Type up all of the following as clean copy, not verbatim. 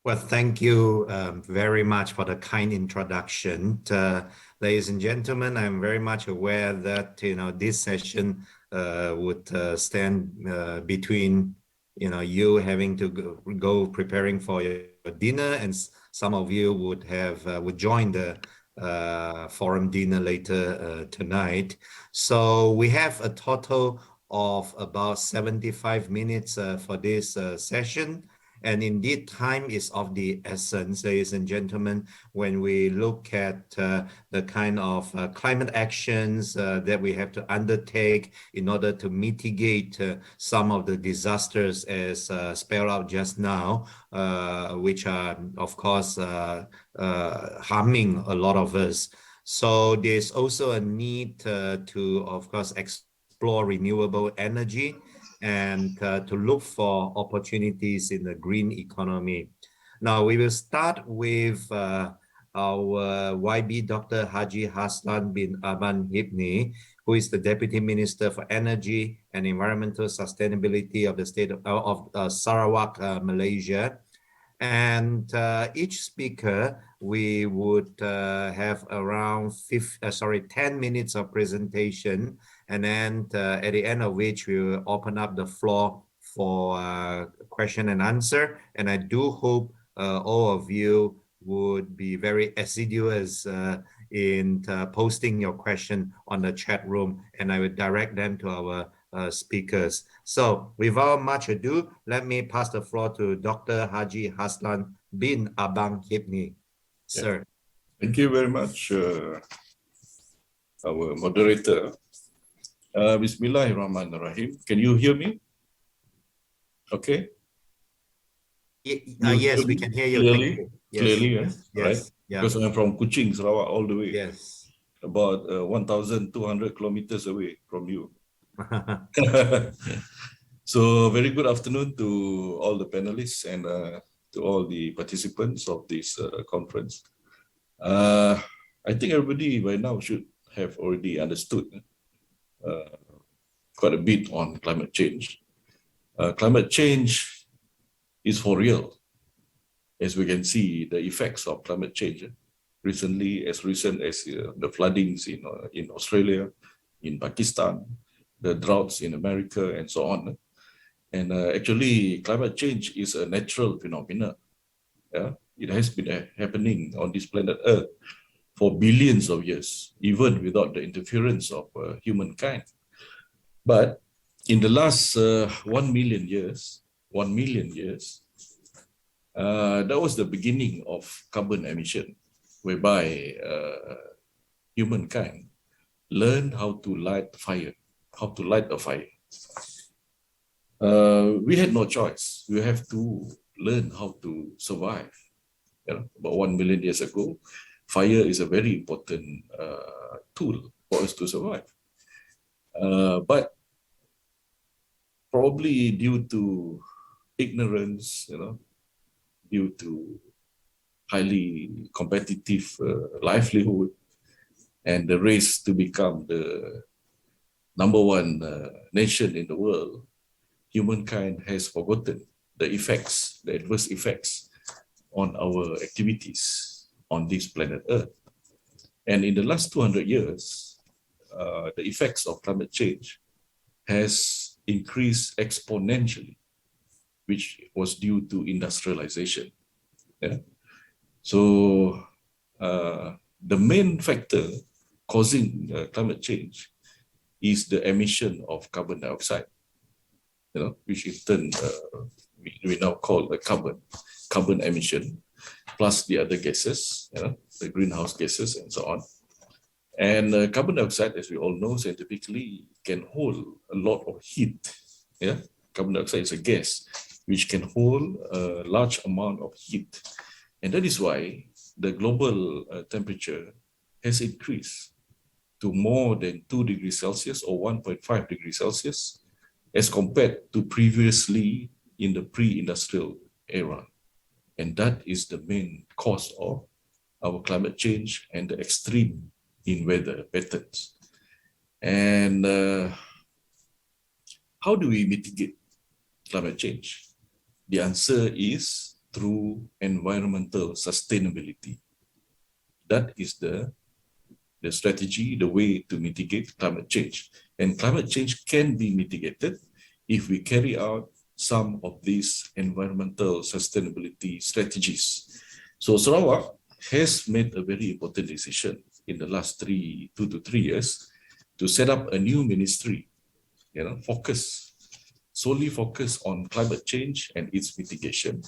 Well, thank you very much for the kind introduction. Ladies and gentlemen, I'm very much aware that this session would stand between you having to go preparing for your dinner, and some of you would join the forum dinner later tonight. So we have a total of about 75 minutes for this session. And indeed, time is of the essence, ladies and gentlemen, when we look at the kind of climate actions that we have to undertake in order to mitigate some of the disasters as spelled out just now, which are, of course, harming a lot of us. So there's also a need to, of course, explore renewable energy and to look for opportunities in the green economy. Now, we will start with our YB Dr. Haji Hazland bin Abang Hipni, who is the Deputy Minister for Energy and Environmental Sustainability of the state of Sarawak, Malaysia. And each speaker, we would have around 10 minutes of presentation, and then at the end of which we will open up the floor for question and answer. And I do hope all of you would be very assiduous in posting your question on the chat room, and I will direct them to our speakers. So without much ado, let me pass the floor to Dr. Haji Hazland bin Abang Hipni. Sir. Thank you very much, our moderator. Bismillahirrahmanirrahim. Can you hear me? Okay. Yes, we can hear you clearly. Yes. Clearly, yes. Right? Yeah. Because I'm from Kuching, Sarawak, all the way. Yes. About 1,200 kilometers away from you. So very good afternoon to all the panelists and to all the participants of this conference. I think everybody by now should have already understood quite a bit on climate change. Climate change is for real. As we can see, the effects of climate change recently, as recent as the floodings in Australia, in Pakistan, the droughts in America, and so on. And actually, climate change is a natural phenomenon. Yeah? It has been happening on this planet Earth for billions of years, even without the interference of humankind. But in the last 1 million years, that was the beginning of carbon emission, whereby humankind learned how to light a fire. We had no choice. We have to learn how to survive. About 1 million years ago, fire is a very important tool for us to survive. But probably due to ignorance, due to highly competitive livelihood and the race to become the #1 nation in the world, humankind has forgotten the adverse effects on our activities on this planet Earth. And in the last 200 years, the effects of climate change has increased exponentially, which was due to industrialization. Yeah? So the main factor causing climate change is the emission of carbon dioxide, which in turn we now call the carbon emission, plus the other gases, the greenhouse gases and so on. And carbon dioxide, as we all know scientifically, can hold a lot of heat. Yeah, carbon dioxide is a gas which can hold a large amount of heat. And that is why the global temperature has increased to more than 2 degrees Celsius or 1.5 degrees Celsius as compared to previously in the pre-industrial era. And that is the main cause of our climate change and the extreme in weather patterns. And how do we mitigate climate change? The answer is through environmental sustainability. That is the strategy, the way to mitigate climate change. And climate change can be mitigated if we carry out some of these environmental sustainability strategies. So Sarawak has made a very important decision in the last 2 to 3 years to set up a new ministry, solely focus on climate change and its mitigation.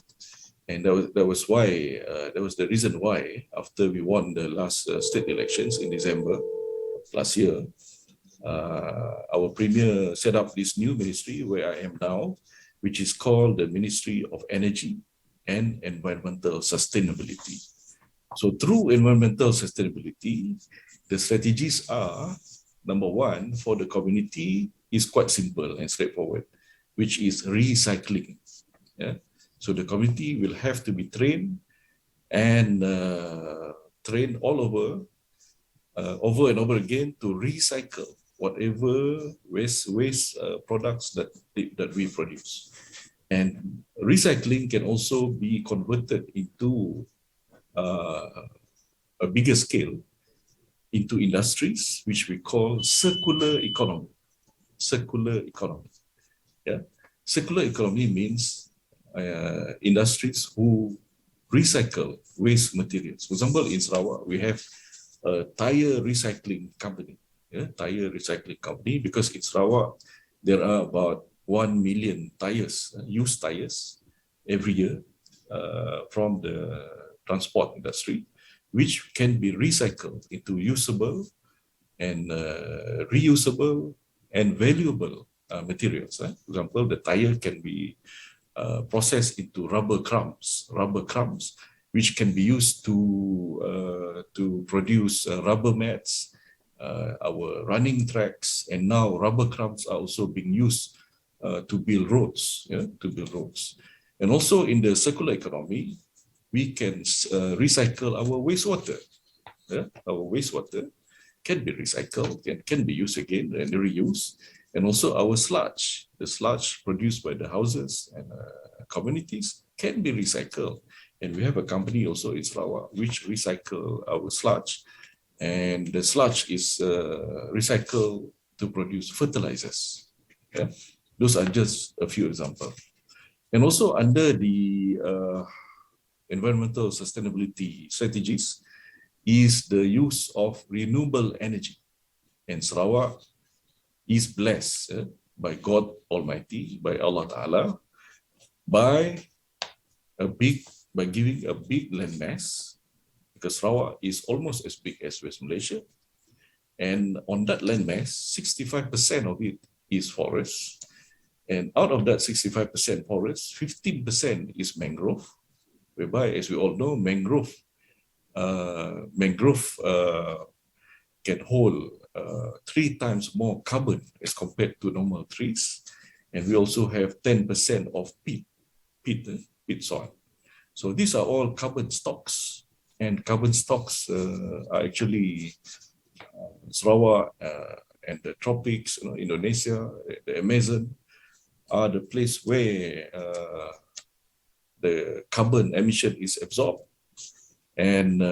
And that was the reason why, after we won the last state elections in December last year, our premier set up this new ministry where I am now, which is called the Ministry of Energy and Environmental Sustainability. So through environmental sustainability, the strategies are, number one, for the community is quite simple and straightforward, which is recycling. Yeah? So the community will have to be trained and trained all over and over again to recycle whatever waste products that we produce. And recycling can also be converted into a bigger scale into industries, which we call circular economy. Circular economy. Yeah? Circular economy means industries who recycle waste materials. For example, in Sarawak, we have a tire recycling company. Tire recycling company, because in Sarawak, there are about 1 million tires, used tires, every year from the transport industry, which can be recycled into usable and reusable and valuable materials. For example, the tire can be processed into rubber crumbs, which can be used to produce rubber mats, our running tracks, and now rubber crumbs are also being used to build roads. And also in the circular economy, we can recycle our wastewater. Our wastewater can be recycled and can be used again and reused. And also our sludge, the sludge produced by the houses and communities can be recycled. And we have a company also in Sarawak which recycle our sludge. And the sludge is recycled to produce fertilizers. Yeah? Those are just a few examples. And also under the environmental sustainability strategies is the use of renewable energy. And Sarawak is blessed by God Almighty, by Allah Ta'ala, by giving a big landmass, because Sarawak is almost as big as West Malaysia. And on that landmass, 65% of it is forest. And out of that 65% forest, 15% is mangrove, whereby, as we all know, mangrove can hold 3 times more carbon as compared to normal trees. And we also have 10% of peat soil. So these are all carbon stocks. And carbon stocks are actually Sarawak and the tropics, Indonesia, the Amazon, are the place where the carbon emission is absorbed. And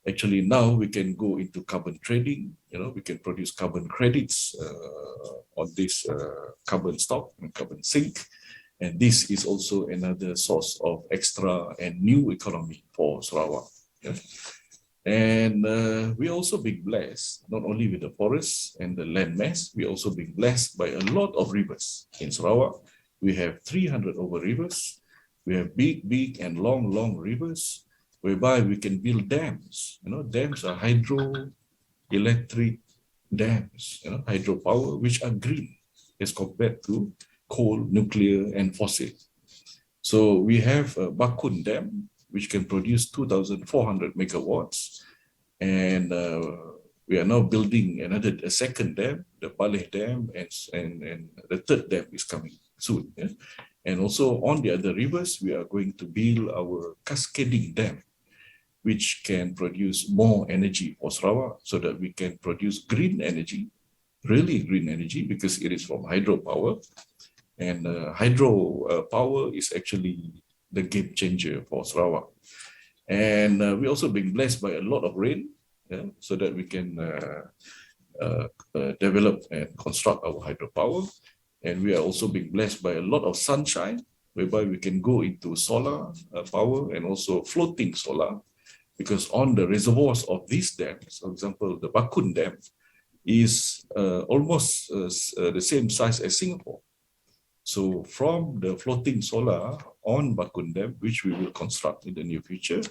actually now we can go into carbon trading. We can produce carbon credits on this carbon stock and carbon sink. And this is also another source of extra and new economy for Sarawak. Yeah? And we also being blessed, not only with the forests and the land mass, we also being blessed by a lot of rivers. In Sarawak, we have 300 over rivers. We have big and long rivers, whereby we can build dams. Dams are hydroelectric dams, hydropower, which are green as compared to coal, nuclear, and fossil. So we have a Bakun Dam, which can produce 2,400 megawatts. And we are now building a second dam, the Paleh Dam, and the third dam is coming soon. Yeah? And also on the other rivers, we are going to build our cascading dam, which can produce more energy for Sarawak so that we can produce green energy, really green energy, because it is from hydropower. And hydro power is actually the game changer for Sarawak. And we also been blessed by a lot of rain, so that we can develop and construct our hydropower. And we are also being blessed by a lot of sunshine, whereby we can go into solar power and also floating solar, because on the reservoirs of these dams, for example, the Bakun Dam is almost the same size as Singapore. So from the floating solar on Bakun Dam, which we will construct in the near future,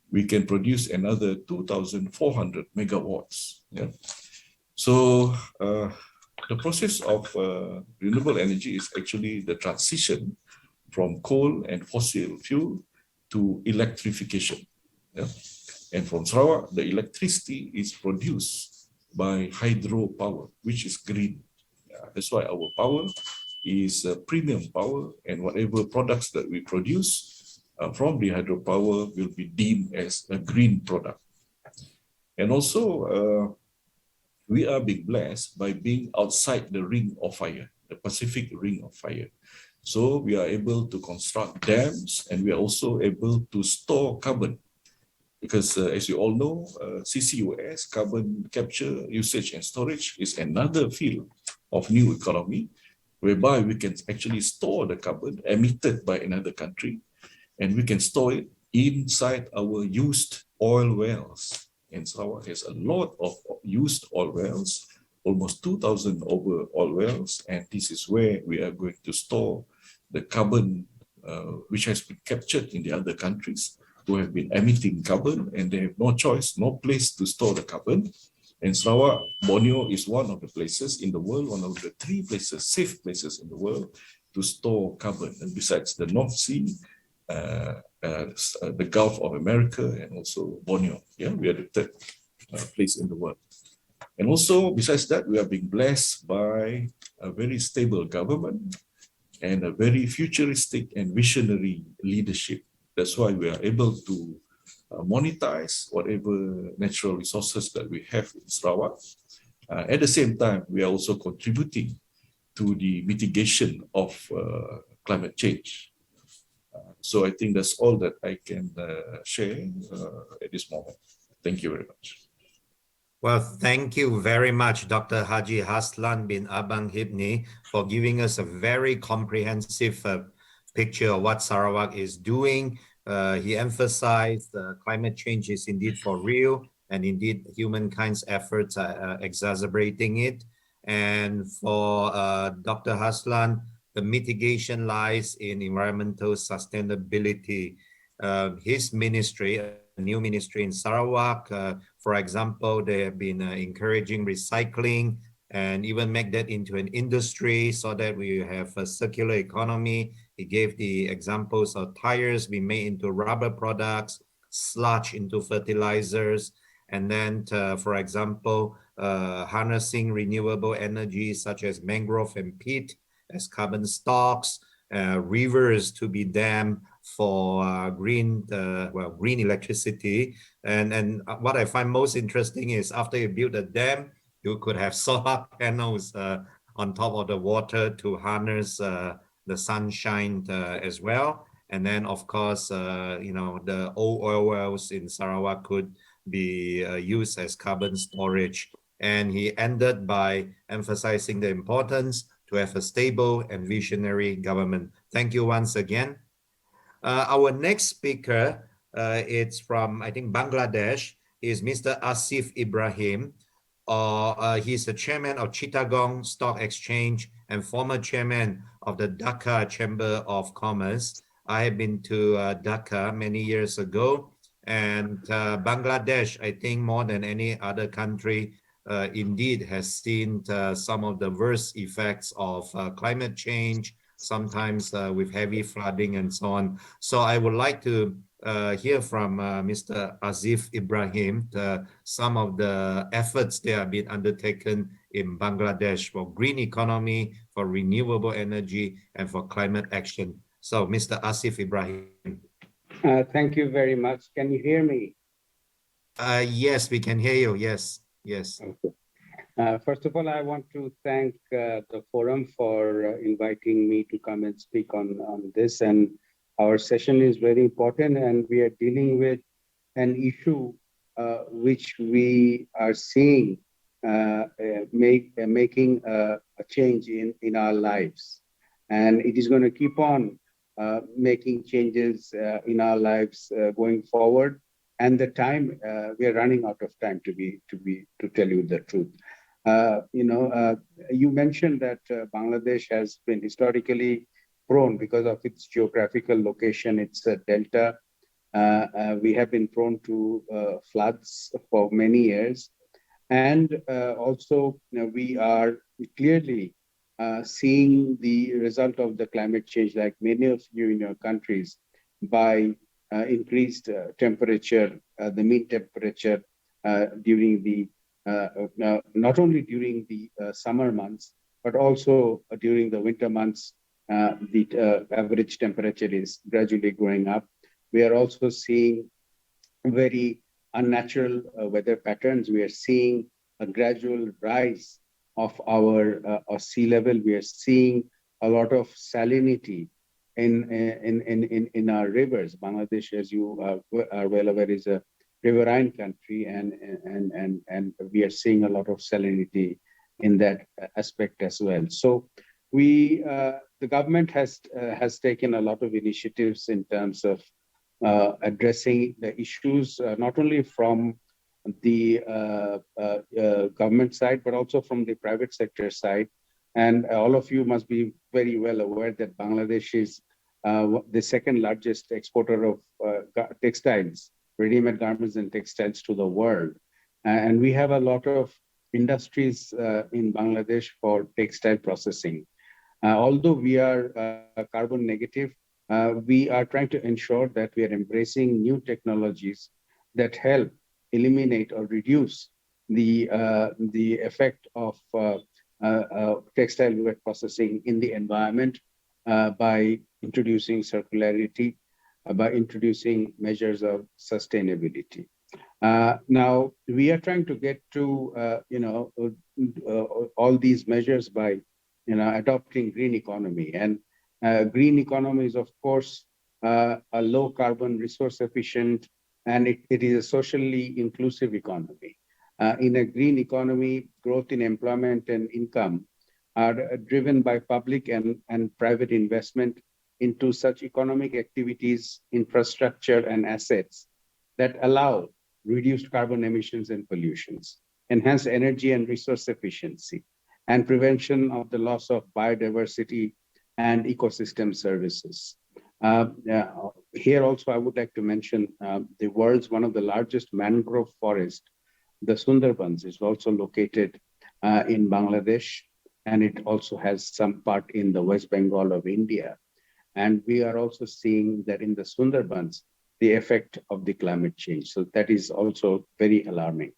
we can produce another 2,400 megawatts. Yeah. So the process of renewable energy is actually the transition from coal and fossil fuel to electrification. Yeah. And from Sarawak, the electricity is produced by hydropower, which is green. That's why our power is premium power, and whatever products that we produce from the hydropower will be deemed as a green product. And also, we are being blessed by being outside the ring of fire, the Pacific Ring of Fire. So we are able to construct dams, and we are also able to store carbon. Because as you all know, CCUS, carbon capture, usage and storage, is another field of new economy, whereby we can actually store the carbon emitted by another country, and we can store it inside our used oil wells. And Sarawak has a lot of used oil wells, almost 2,000 over oil wells, and this is where we are going to store the carbon which has been captured in the other countries who have been emitting carbon, and they have no choice, no place to store the carbon. And Sarawak, Borneo is one of the places in the world, one of the 3 places, safe places in the world to store carbon. And besides the North Sea, the Gulf of America, and also Borneo. Yeah, we are the 3rd place in the world. And also, besides that, we are being blessed by a very stable government and a very futuristic and visionary leadership. That's why we are able to monetize whatever natural resources that we have in Sarawak. At the same time, we are also contributing to the mitigation of climate change. So I think that's all that I can share at this moment. Thank you very much. Well, thank you very much, Dr. Haji Hazland bin Abang Hipni, for giving us a very comprehensive picture of what Sarawak is doing. He emphasized climate change is indeed for real, and indeed humankind's efforts are exacerbating it. And for Dr. Hazland, the mitigation lies in environmental sustainability. His ministry, a new ministry in Sarawak, for example, they have been encouraging recycling and even make that into an industry so that we have a circular economy. He gave the examples of tires being made into rubber products, sludge into fertilizers, and then, for example, harnessing renewable energy such as mangrove and peat as carbon stocks, rivers to be dammed for green electricity. And what I find most interesting is after you build a dam, you could have solar panels on top of the water to harness the sunshine as well. And then, of course, the old oil wells in Sarawak could be used as carbon storage. And he ended by emphasizing the importance to have a stable and visionary government. Thank you once again. Our next speaker, it's from, I think, Bangladesh, is Mr. Asif Ibrahim. He's the chairman of Chittagong Stock Exchange and former chairman of the Dhaka Chamber of Commerce. I have been to Dhaka many years ago, and Bangladesh, I think more than any other country, indeed has seen some of the worst effects of climate change, sometimes with heavy flooding and so on. So I would like to hear from Mr. Asif Ibrahim some of the efforts that have been undertaken in Bangladesh for green economy, for renewable energy, and for climate action. So Mr. Asif Ibrahim. Thank you very much. Can you hear me? Yes, we can hear you. Yes, yes. Okay. First of all, I want to thank the forum for inviting me to come and speak on this. And Our session is very important, and we are dealing with an issue which we are seeing making a change in our lives. And it is going to keep on making changes in our lives going forward. And the time, we are running out of time to tell you the truth. You mentioned that Bangladesh has been historically prone because of its geographical location. It's a delta. We have been prone to floods for many years. And also, we are clearly seeing the result of the climate change, like many of you in your countries, by increased temperature, the mean temperature during the not only during the summer months, but also during the winter months. The average temperature is gradually going up. We are also seeing very unnatural weather patterns. We are seeing a gradual rise of our sea level. We are seeing a lot of salinity in our rivers. Bangladesh, as you are well aware, is a riverine country, and we are seeing a lot of salinity in that aspect as well. So the government has taken a lot of initiatives in terms of addressing the issues, not only from the government side, but also from the private sector side. And all of you must be very well aware that Bangladesh is the second largest exporter of textiles, ready-made garments and textiles to the world. And we have a lot of industries in Bangladesh for textile processing. Although we are carbon negative, we are trying to ensure that we are embracing new technologies that help eliminate or reduce the effect of textile wet processing in the environment by introducing circularity, by introducing measures of sustainability. Now, we are trying to get to all these measures by adopting green economy. And green economy is, of course, a low carbon, resource efficient, and it is a socially inclusive economy. In a green economy, growth in employment and income are driven by public and private investment into such economic activities, infrastructure, and assets that allow reduced carbon emissions and pollutions, enhance energy and resource efficiency, and prevention of the loss of biodiversity and ecosystem services. Here also, I would like to mention the world's one of the largest mangrove forest, the Sundarbans, is also located in Bangladesh, and it also has some part in the West Bengal of India. And we are also seeing that in the Sundarbans, the effect of the climate change. So that is also very alarming.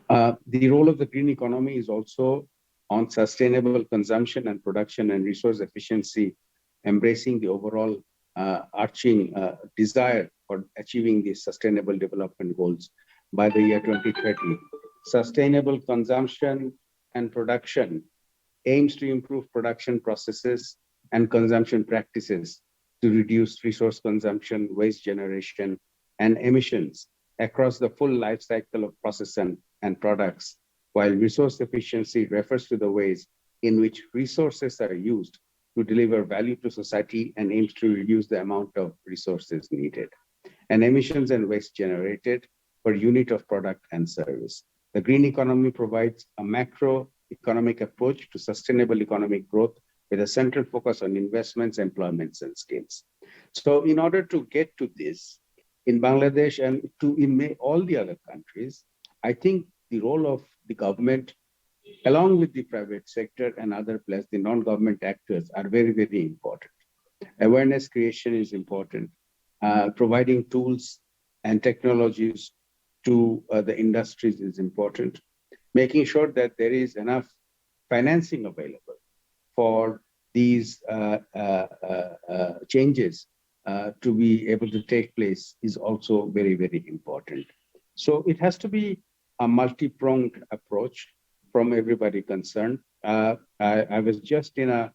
The role of the green economy is also on sustainable consumption and production and resource efficiency, embracing the overall arching desire for achieving the sustainable development goals by the year 2030. Sustainable consumption and production aims to improve production processes and consumption practices to reduce resource consumption, waste generation, and emissions across the full life cycle of process and products, while resource efficiency refers to the ways in which resources are used to deliver value to society and aims to reduce the amount of resources needed, and emissions and waste generated per unit of product and service. The green economy provides a macroeconomic approach to sustainable economic growth with a central focus on investments, employments, and skills. So in order to get to this, in Bangladesh and in all the other countries, I think the role of the government, along with the private sector and other players, the non-government actors, are very, very important. Awareness creation is important. Providing tools and technologies to the industries is important. Making sure that there is enough financing available for these changes to be able to take place is also very, very important. So it has to be a multi-pronged approach from everybody concerned. I was just in a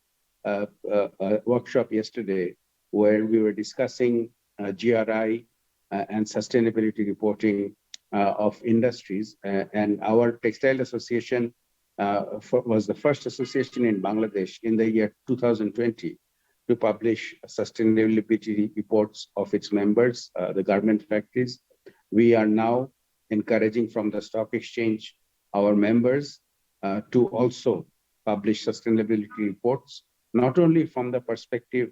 workshop yesterday where we were discussing GRI and sustainability reporting of industries. And our textile association was the first association in Bangladesh in the year 2020 to publish sustainability reports of its members, the garment factories. We are now encouraging from the stock exchange our members to also publish sustainability reports, not only from the perspective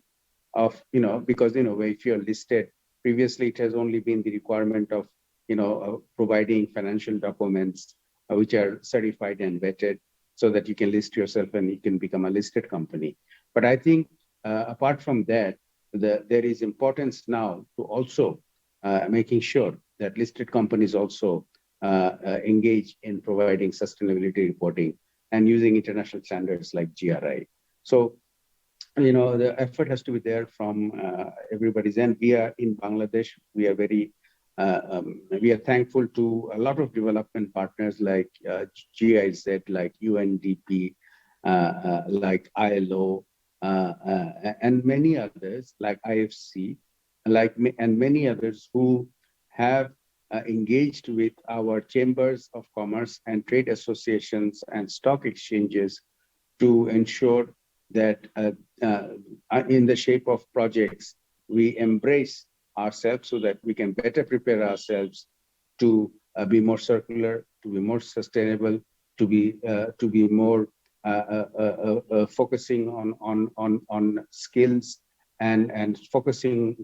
of, because, if you're listed, previously it has only been the requirement of, providing financial documents which are certified and vetted so that you can list yourself and you can become a listed company. But I think apart from that, there is importance now to also making sure that listed companies also engage in providing sustainability reporting and using international standards like GRI. So, the effort has to be there from everybody's end. We are in Bangladesh. We are we are thankful to a lot of development partners like GIZ, like UNDP, like ILO, and many others like IFC, and many others who have engaged with our chambers of commerce and trade associations and stock exchanges to ensure that in the shape of projects, we embrace ourselves so that we can better prepare ourselves to be more circular, to be more sustainable, to be more focusing on skills and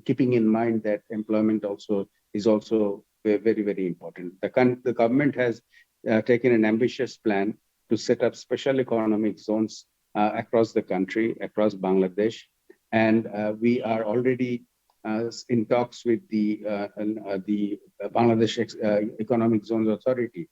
keeping in mind that employment is also very, very important. The government has taken an ambitious plan to set up special economic zones across the country, across Bangladesh, and we are already in talks with the Bangladesh Economic Zones Authority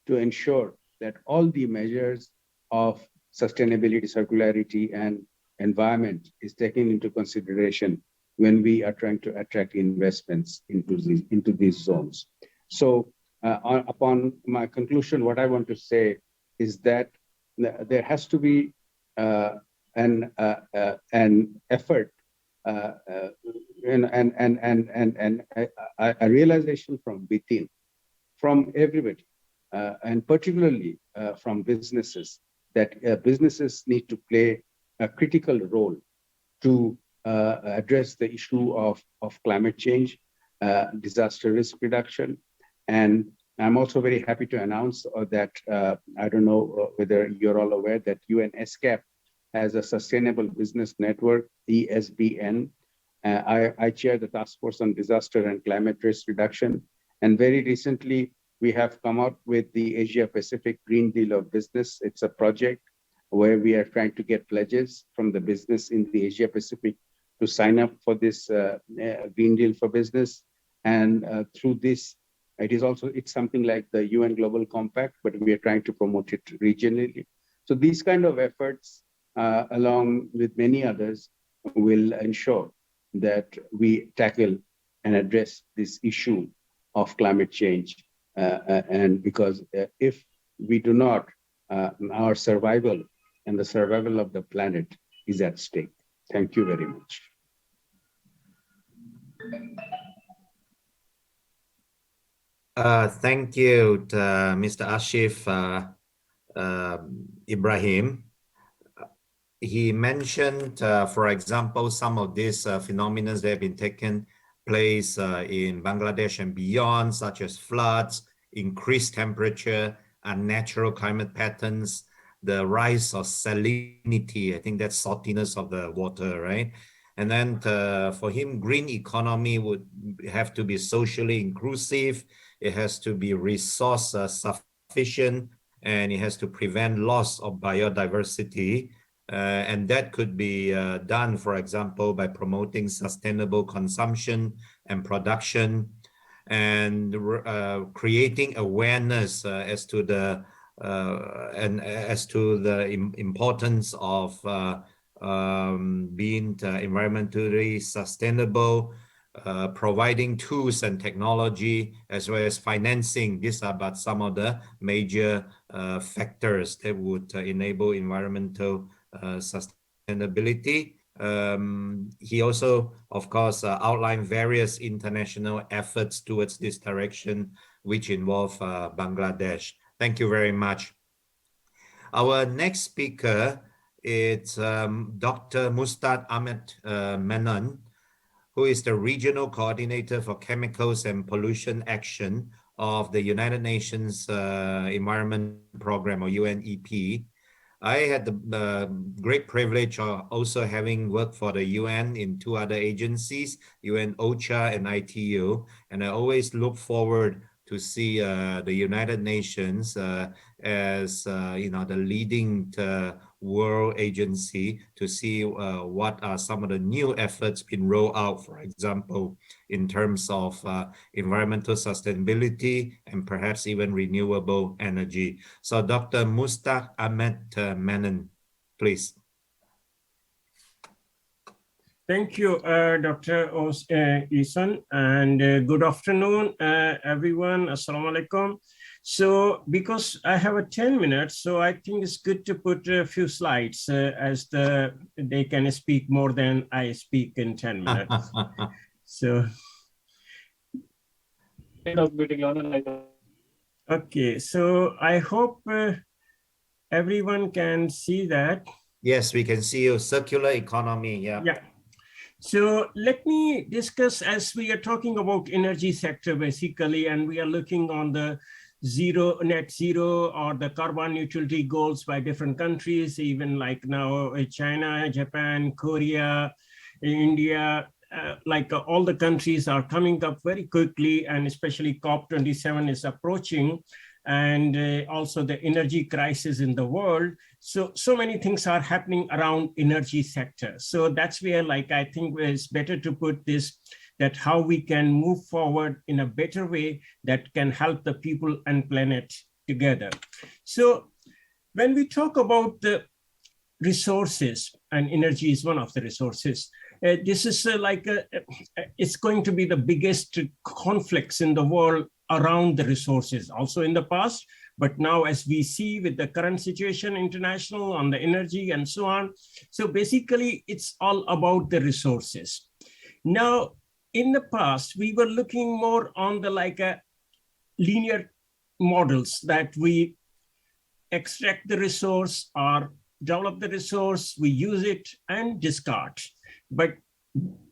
to ensure that all the measures of sustainability, circularity, and environment is taken into consideration when we are trying to attract investments into these zones. So upon my conclusion, what I want to say is that there has to be an effort and a realization from within, from everybody, and particularly from businesses, that businesses need to play a critical role to address the issue of climate change, disaster risk reduction. And I'm also very happy to announce that, I don't know whether you're all aware that UNESCAP has a Sustainable Business Network, ESBN. I chair the Task Force on Disaster and Climate Risk Reduction. And very recently, we have come up with the Asia Pacific Green Deal of Business. It's a project where we are trying to get pledges from the business in the Asia Pacific to sign up for this Green Deal for Business. And through this, it's something like the UN Global Compact, but we are trying to promote it regionally. So these kind of efforts, along with many others, will ensure that we tackle and address this issue of climate change. And because if we do not, our survival and the survival of the planet is at stake. Thank you very much. Thank you, Mr. Asif Ibrahim. He mentioned, for example, some of these phenomena that have been taken place in Bangladesh and beyond, such as floods, increased temperature, unnatural climate patterns, the rise of salinity. I think that's saltiness of the water, right? And then for him, green economy would have to be socially inclusive. It has to be resource sufficient, and it has to prevent loss of biodiversity. And that could be done, for example, by promoting sustainable consumption and production, and creating awareness as to the importance of being environmentally sustainable, providing tools and technology, as well as financing. These are but some of the major factors that would enable environmental sustainability. He also, of course, outlined various international efforts towards this direction, which involve Bangladesh. Thank you very much. Our next speaker is Dr. Mushtaq Ahmed Memon, who is the Regional Coordinator for Chemicals and Pollution Action of the United Nations Environment Program, or UNEP. I had the great privilege of also having worked for the UN in two other agencies, UN OCHA and ITU, and I always look forward to see the United Nations as the leading world agency, to see what are some of the new efforts being rolled out, for example, in terms of environmental sustainability and perhaps even renewable energy. So Dr. Mushtaq Ahmed Memon, please. Thank you, Dr. Isan, and good afternoon, everyone. Assalamu alaikum. So, because I have 10 minutes, so I think it's good to put a few slides as they can speak more than I speak in 10 minutes. So, okay, so I hope everyone can see that. Yes, we can see you. Circular economy, yeah. Yeah. So let me discuss, as we are talking about energy sector basically, and we are looking on the net zero or the carbon neutrality goals by different countries, even like now China, Japan, Korea, India, all the countries are coming up very quickly, and especially COP27 is approaching, and also the energy crisis in the world. So many things are happening around energy sector. So that's where I think it's better to put this, that how we can move forward in a better way that can help the people and planet together. So when we talk about the resources, and energy is one of the resources, this is it's going to be the biggest conflicts in the world around the resources, also in the past, but now as we see with the current situation, international on the energy and so on. So basically it's all about the resources. Now, in the past, we were looking more on the linear models, that we extract the resource or develop the resource, we use it and discard. But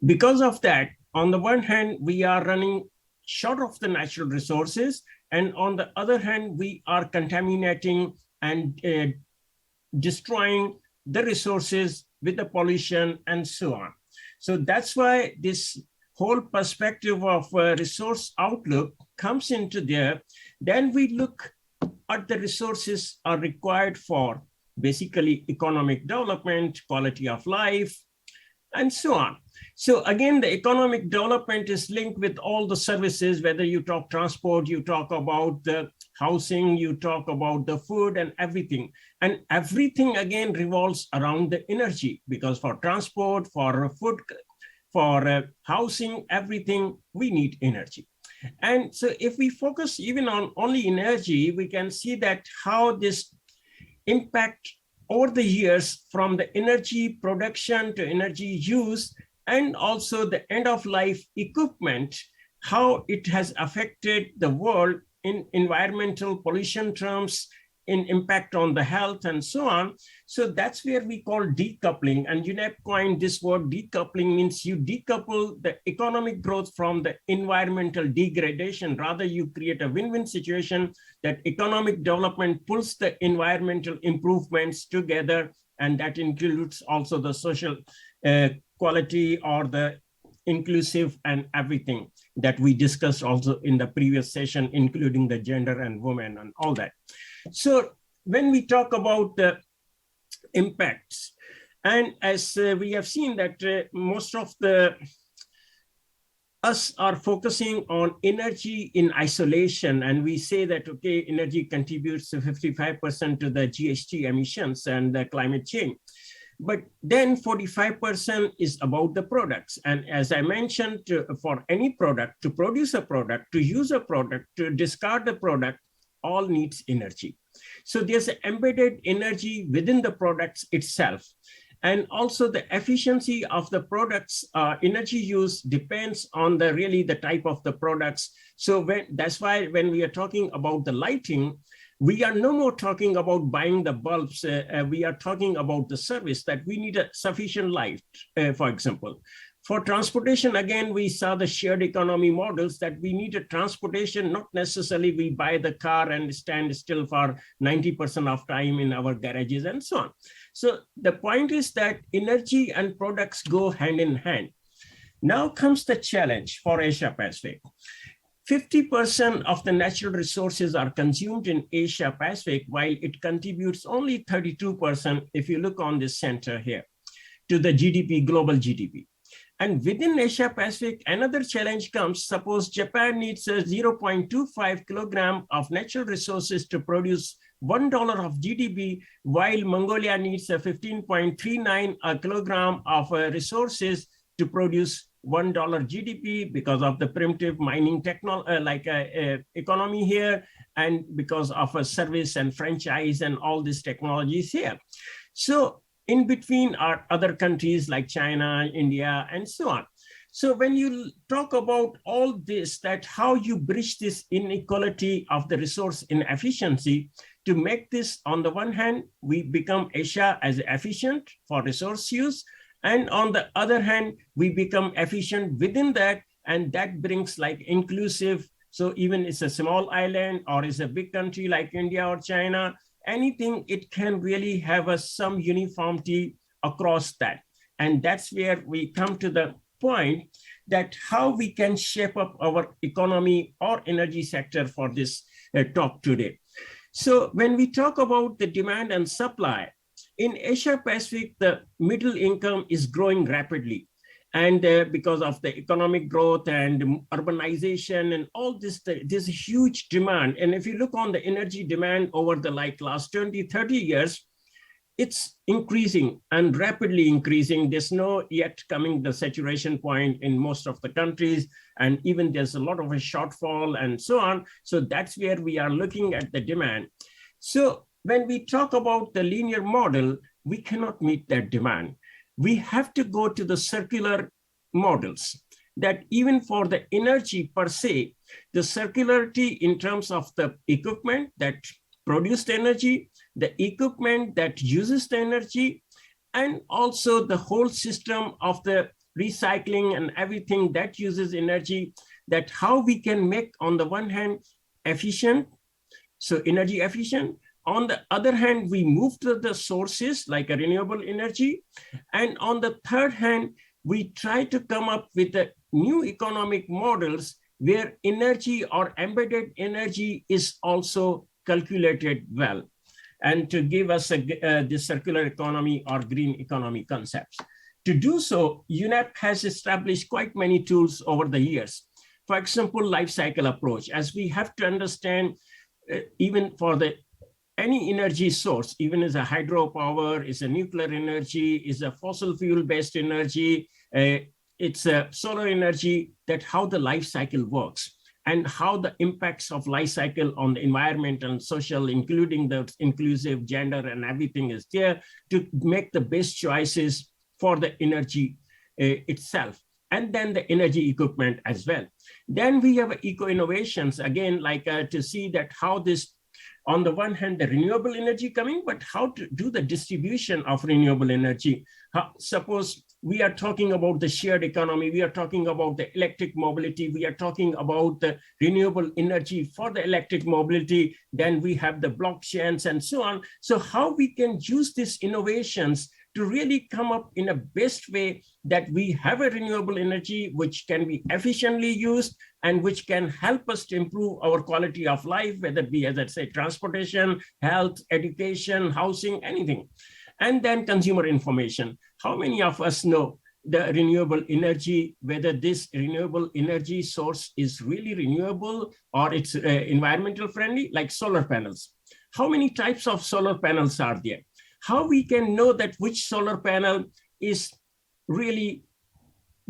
because of that, on the one hand, we are running short of the natural resources, and on the other hand, we are contaminating and destroying the resources with the pollution and so on. So that's why this whole perspective of resource outlook comes into there. Then we look at the resources are required for basically economic development, quality of life, and so on. So again, the economic development is linked with all the services, whether you talk transport, you talk about the housing, you talk about the food and everything. And everything again revolves around the energy, because for transport, for food, for housing, everything, we need energy. And so if we focus even on only energy, we can see that how this impact over the years from the energy production to energy use, and also the end of life equipment, how it has affected the world in environmental pollution terms, in impact on the health and so on. So that's where we call decoupling. And UNEP coined this word decoupling, means you decouple the economic growth from the environmental degradation. Rather, you create a win-win situation that economic development pulls the environmental improvements together, and that includes also the social quality or the inclusive and everything that we discussed also in the previous session, including the gender and women and all that. So when we talk about the impacts, and as we have seen that most of us are focusing on energy in isolation, and we say that, okay, energy contributes to 55% to the GHG emissions and the climate change. But then 45% is about the products. And as I mentioned, for any product, to produce a product, to use a product, to discard the product, all needs energy. So there's an embedded energy within the products itself. And also the efficiency of the products, energy use depends on really the type of the products. So that's why when we are talking about the lighting, we are no more talking about buying the bulbs. We are talking about the service, that we need a sufficient light, for example. For transportation, again, we saw the shared economy models that we need a transportation, not necessarily we buy the car and stand still for 90% of time in our garages and so on. So the point is that energy and products go hand in hand. Now comes the challenge for Asia Pacific. 50% of the natural resources are consumed in Asia Pacific, while it contributes only 32%, if you look on this center here, to the GDP, global GDP. And within Asia Pacific, another challenge comes. Suppose Japan needs a 0.25 kilogram of natural resources to produce $1 of GDP, while Mongolia needs a 15.39 kilogram of resources to produce $1 GDP because of the primitive mining economy here, and because of a service and franchise and all these technologies here. So in between are other countries like China, India, and so on. So when you talk about all this, that how you bridge this inequality of the resource inefficiency to make this, on the one hand, we become Asia as efficient for resource use, and on the other hand, we become efficient within that, and that brings like inclusive. So even it's a small island or it's a big country like India or China, anything, it can really have some uniformity across that. And that's where we come to the point that how we can shape up our economy or energy sector for this talk today. So when we talk about the demand and supply, in Asia Pacific, the middle income is growing rapidly. And because of the economic growth and urbanization and all this, there's a huge demand. And if you look on the energy demand over the last 20, 30 years, it's increasing and rapidly increasing. There's no yet coming the saturation point in most of the countries. And even there's a lot of a shortfall and so on. So that's where we are looking at the demand. So when we talk about the linear model, we cannot meet that demand. We have to go to the circular models, that even for the energy per se, the circularity in terms of the equipment that produced energy, the equipment that uses the energy, and also the whole system of the recycling and everything that uses energy, that how we can make, on the one hand, efficient, so energy efficient. On the other hand, we move to the sources like a renewable energy. And on the third hand, we try to come up with the new economic models where energy or embedded energy is also calculated well, and to give us the circular economy or green economy concepts. To do so, UNEP has established quite many tools over the years. For example, life cycle approach, as we have to understand even for any energy source, even as a hydropower, is a nuclear energy, is a fossil fuel-based energy, it's a solar energy, that how the life cycle works and how the impacts of life cycle on the environment and social, including the inclusive gender and everything is there to make the best choices for the energy itself. And then the energy equipment as well. Then we have eco-innovations, again, like to see that how this, on the one hand, the renewable energy coming, but how to do the distribution of renewable energy. Suppose we are talking about the shared economy, we are talking about the electric mobility, we are talking about the renewable energy for the electric mobility, then we have the blockchains and so on. So how we can use these innovations to really come up in a best way that we have a renewable energy which can be efficiently used and which can help us to improve our quality of life, whether it be, as I say, transportation, health, education, housing, anything. And then consumer information. How many of us know the renewable energy, whether this renewable energy source is really renewable or it's environmental friendly, like solar panels? How many types of solar panels are there? How we can know that which solar panel is really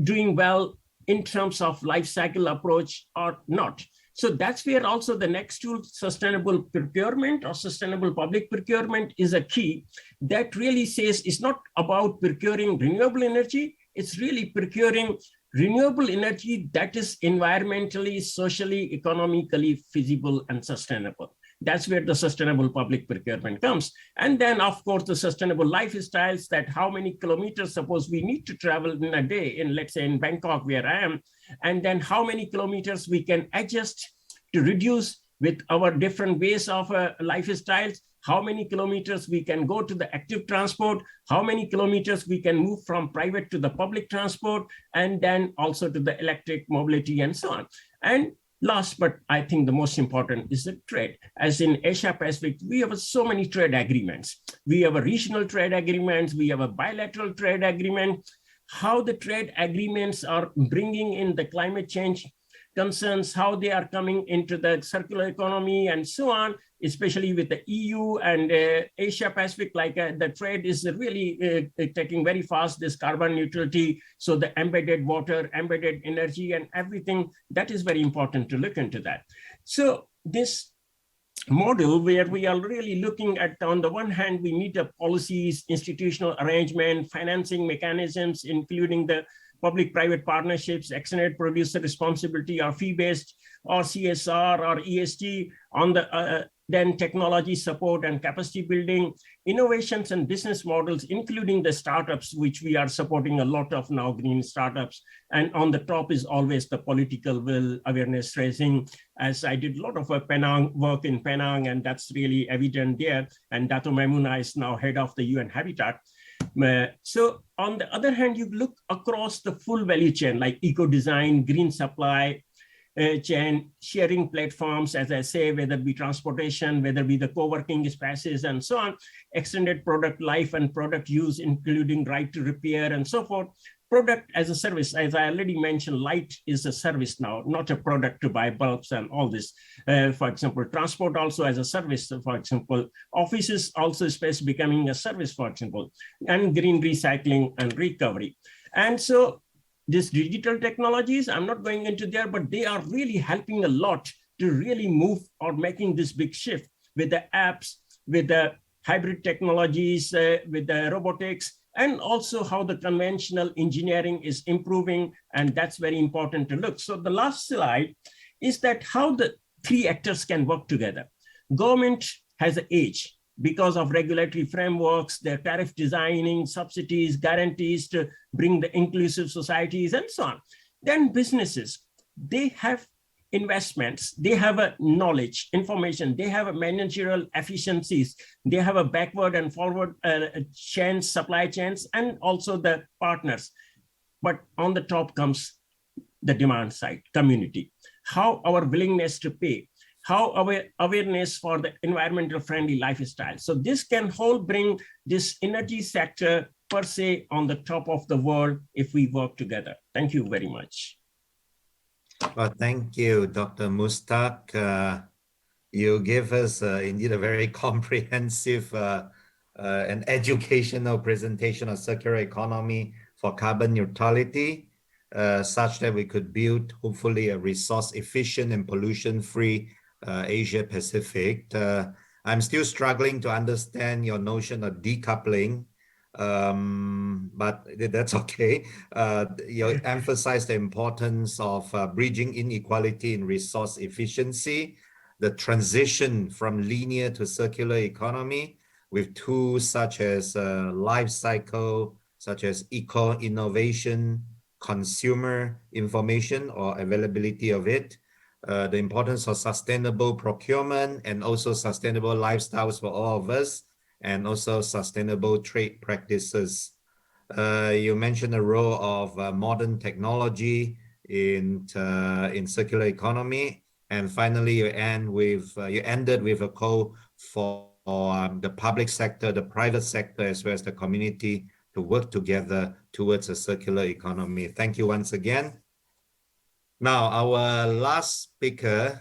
doing well in terms of life cycle approach or not? So that's where also the next tool, sustainable procurement or sustainable public procurement, is a key that really says it's not about procuring renewable energy, it's really procuring renewable energy that is environmentally, socially, economically feasible and sustainable. That's where the sustainable public procurement comes. And then, of course, the sustainable lifestyles, that how many kilometers, suppose we need to travel in a day, in, let's say, in Bangkok, where I am, and then how many kilometers we can adjust to reduce with our different ways of lifestyles, how many kilometers we can go to the active transport, how many kilometers we can move from private to the public transport, and then also to the electric mobility and so on. And last, but I think the most important, is the trade. As in Asia Pacific, we have so many trade agreements. We have a regional trade agreements, we have a bilateral trade agreement. How the trade agreements are bringing in the climate change concerns, how they are coming into the circular economy and so on, especially with the EU and Asia Pacific, like the trade is really taking very fast, this carbon neutrality. So the embedded water, embedded energy and everything, that is very important to look into that. So this model where we are really looking at, on the one hand, we need the policies, institutional arrangement, financing mechanisms, including the public-private partnerships, extended producer responsibility, or fee-based, or CSR, or ESG, on the then technology support and capacity building, innovations and business models, including the startups, which we are supporting a lot of now, green startups. And on the top is always the political will, awareness raising, as I did a lot of work in Penang, and that's really evident there. And Dato Maimuna is now head of the UN Habitat. So on the other hand, you look across the full value chain, like eco-design, green supply chain, sharing platforms, as I say, whether it be transportation, whether it be the co-working spaces and so on, extended product life and product use, including right to repair and so forth. Product as a service, as I already mentioned, light is a service now, not a product to buy bulbs and all this. For example, transport also as a service, for example, offices also space becoming a service, for example, and green recycling and recovery. And so these digital technologies, I'm not going into there, but they are really helping a lot to really move or making this big shift with the apps, with the hybrid technologies, with the robotics, and also how the conventional engineering is improving, and that's very important to look. So the last slide is that how the three actors can work together. Government has an edge because of regulatory frameworks, their tariff designing, subsidies, guarantees to bring the inclusive societies and so on. Then businesses, they have investments, they have a knowledge, information, they have a managerial efficiencies, they have a backward and forward chains, supply chains, and also the partners. But on the top comes the demand side, community. How our willingness to pay, how our awareness for the environmental friendly lifestyle. So this can whole bring this energy sector per se on the top of the world if we work together. Thank you very much. Well, thank you, Dr. Mushtaq. You gave us indeed a very comprehensive and educational presentation of circular economy for carbon neutrality, such that we could build, hopefully, a resource-efficient and pollution-free Asia Pacific. I'm still struggling to understand your notion of decoupling, but that's okay. You emphasize the importance of bridging inequality in resource efficiency, the transition from linear to circular economy with tools such as life cycle, such as eco-innovation, consumer information or availability of it, the importance of sustainable procurement and also sustainable lifestyles for all of us, and also sustainable trade practices. You mentioned the role of modern technology in circular economy, and finally you ended with a call for the public sector, the private sector, as well as the community to work together towards a circular economy. Thank you once again. Now, our last speaker,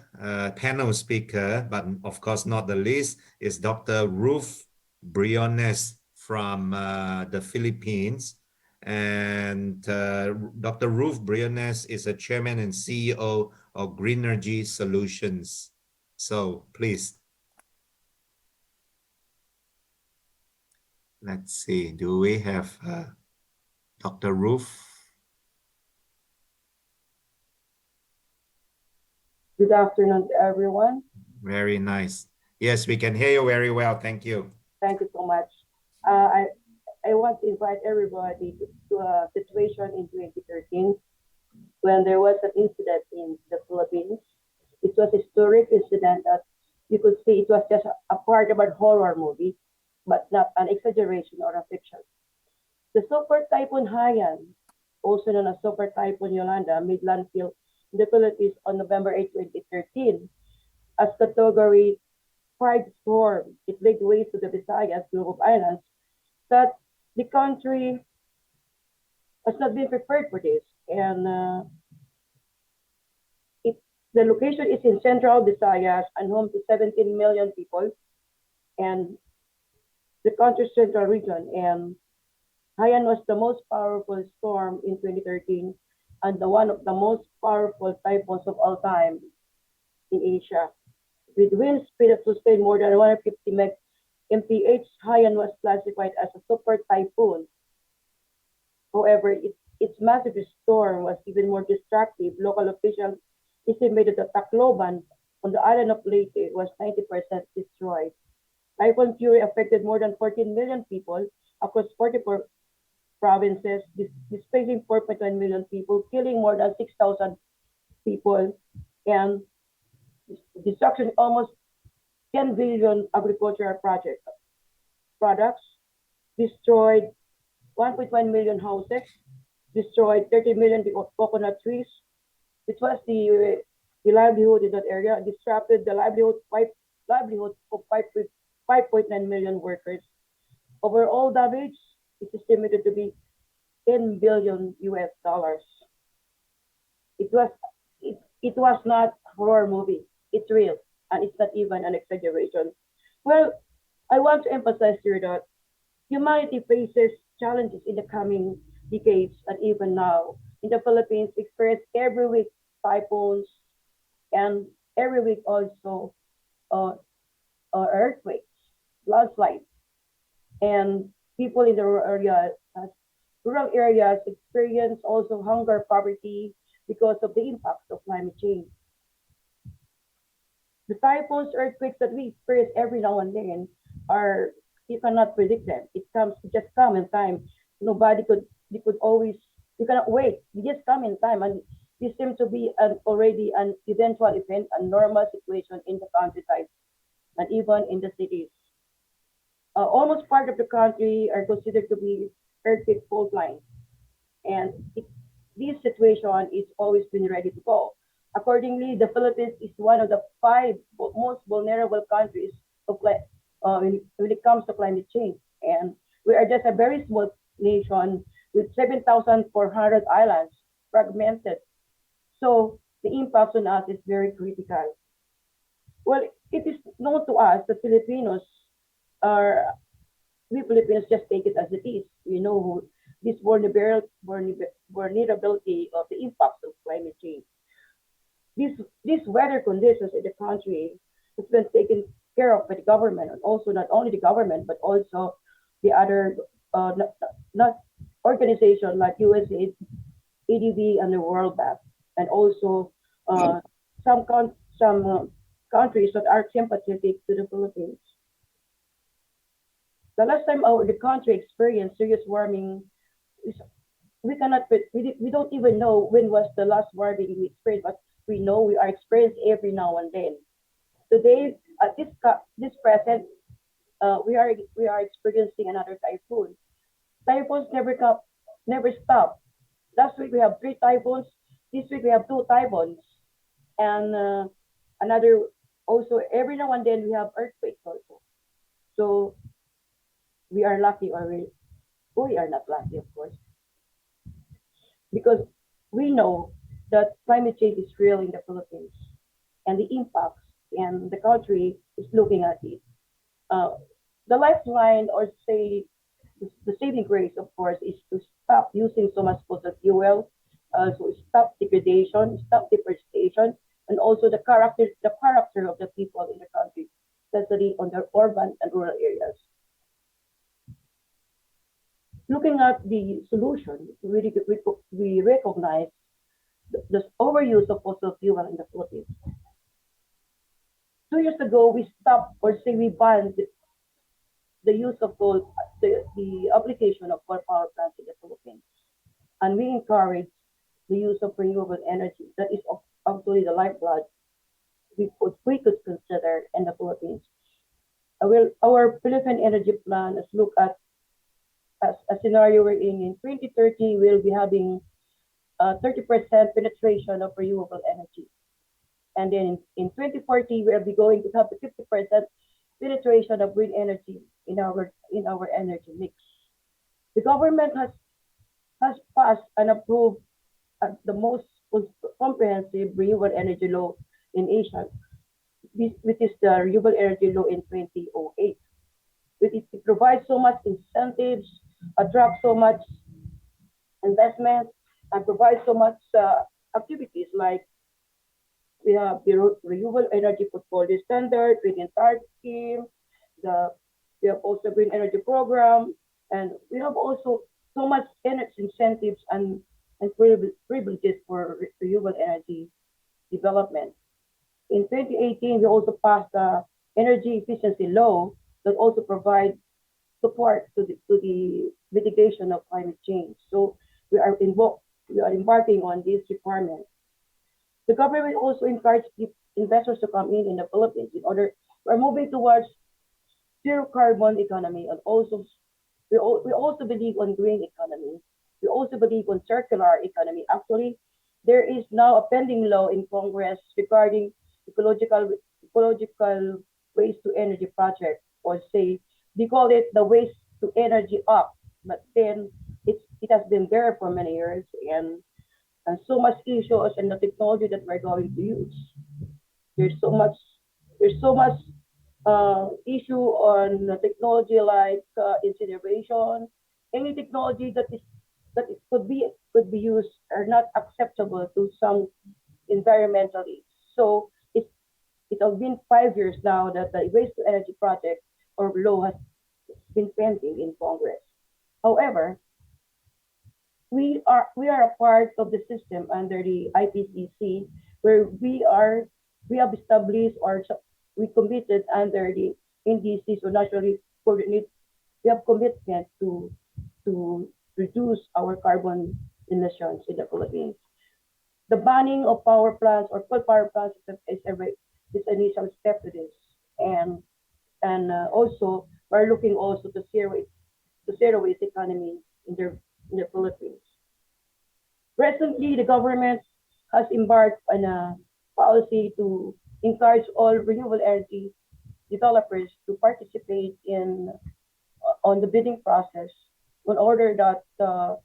panel speaker, but of course not the least, is Dr. Ruth Briones from the Philippines. And Dr. Ruth Briones is a chairman and CEO of green energy solutions. So please. Let's see, do we have Dr. Ruth? Good afternoon to everyone. Very nice. Yes, we can hear you very well. Thank you. Thank you so much. I want to invite everybody to a situation in 2013 when there was an incident in the Philippines. It was a historic incident that you could see it was just a part of a horror movie, but not an exaggeration or a fiction. The Super Typhoon Haiyan, also known as Super Typhoon Yolanda, made landfall in the Philippines on November 8, 2013 as Category 5 storm. It laid waste to the Visayas group of islands that the country has not been prepared for this. And the location is in central Visayas and home to 17 million people and the country's central region. And Haiyan was the most powerful storm in 2013 and one of the most powerful typhoons of all time in Asia. With wind speed that sustained more than 150 mph, Haiyan was classified as a super typhoon. However, its massive storm was even more destructive. Local officials estimated that Tacloban on the island of Leyte was 90% destroyed. Typhoon Fury affected more than 14 million people across 44 provinces, displacing 4.1 million people, killing more than 6,000 people, and destruction almost 10 billion agricultural products, destroyed 1.1 million houses, destroyed 30 million coconut trees, which was the livelihood in that area, disrupted the livelihood of 5.9 million workers. Overall damage is estimated to be 10 billion US dollars. It was not a horror movie. It's real, and it's not even an exaggeration. Well, I want to emphasize here that humanity faces challenges in the coming decades, and even now in the Philippines, experience every week typhoons, and every week also earthquakes, landslides, and people in the rural areas experience also hunger, poverty because of the impacts of climate change. The typhoons, earthquakes that we experience every now and then you cannot predict them. It just come in time. You cannot wait. They just come in time, and this seems to be already an eventual event, a normal situation in the countryside and even in the cities. Almost part of the country are considered to be earthquake fault lines, and this situation is always been ready to go. Accordingly, the Philippines is one of the 5 most vulnerable countries when it comes to climate change. And we are just a very small nation with 7,400 islands fragmented. So the impact on us is very critical. Well, it is known to us that we Filipinos just take it as it is. We know this vulnerability of the impacts of climate change. These weather conditions in the country has been taken care of by the government, and also not only the government, but also the other not organizations like USAID, ADB, and the World Bank, and also some countries that are sympathetic to the Philippines. The last time the country experienced serious warming, we don't even know when was the last warming we experienced, but we know we are experiencing every now and then. Today, at this present, we are experiencing another typhoon. Typhoons never stop. Last week we have 3 typhoons. This week we have 2 typhoons, and also every now and then we have earthquakes also. So we are lucky, or we are not lucky, of course, because we know that climate change is real in the Philippines, and the impacts, and the country is looking at it. The lifeline, or say the saving grace, of course, is to stop using so much fossil fuel also stop degradation, stop deforestation, and also the character of the people in the country, especially on the urban and rural areas. Looking at the solution, we recognize the overuse of fossil fuel in the Philippines. 2 years ago, we stopped, or say we banned the use of coal, the application of coal power plants in the Philippines. And we encourage the use of renewable energy. That is actually the lifeblood we could consider in the Philippines. Our Philippine Energy Plan has looked at a scenario wherein in 2030 we'll be having 30% penetration of renewable energy. And then in 2040, we'll be going to have a 50% penetration of wind energy in our energy mix. The government has passed and approved the most comprehensive renewable energy law in Asia, which is the Renewable Energy Law in 2008. It provides so much incentives, attracts so much investment, and provides so much activities like we have the Renewable Energy Portfolio Standard, Green Target Scheme, we have also Green Energy Program, and we have also so much energy incentives and privileges for renewable energy development. In 2018, we also passed the Energy Efficiency Law that also provides support to the mitigation of climate change. So we are embarking on this requirement. The government also encouraged investors to come in the Philippines in order we're moving towards zero carbon economy, and also we also believe on green economy. We also believe on circular economy. Actually, there is now a pending law in Congress regarding ecological waste to energy project, or say they call it the waste to energy up, but then it has been there for many years, and so much issues and the technology that we're going to use. There's so much issue on the technology like incineration. Any technology that it could be used are not acceptable to some environmentally. So it has been 5 years now that the waste to energy project or law has been pending in Congress. However, we are a part of the system under the IPCC, where we have established or we committed under the NDC, so naturally coordinate. We have commitment to reduce our carbon emissions in the Philippines. The banning of power plants or coal power plants is an initial step to this, and also we're looking also to zero waste economy in the Philippines. Recently, the government has embarked on a policy to encourage all renewable energy developers to participate on the bidding process in order that the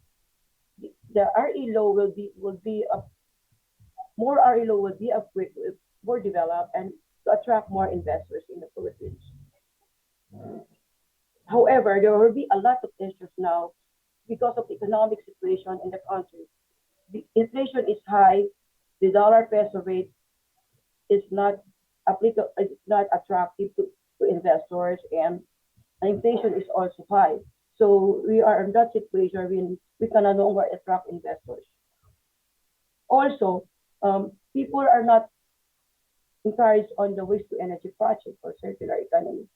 RE law will be more developed and to attract more investors in the Philippines. However, there will be a lot of issues now because of the economic situation in the country. The inflation is high, the dollar-peso rate is not applicable, it's not attractive to investors, and inflation is also high. So we are in that situation when we can no longer attract investors. Also, people are not encouraged on the waste to energy project or circular economy.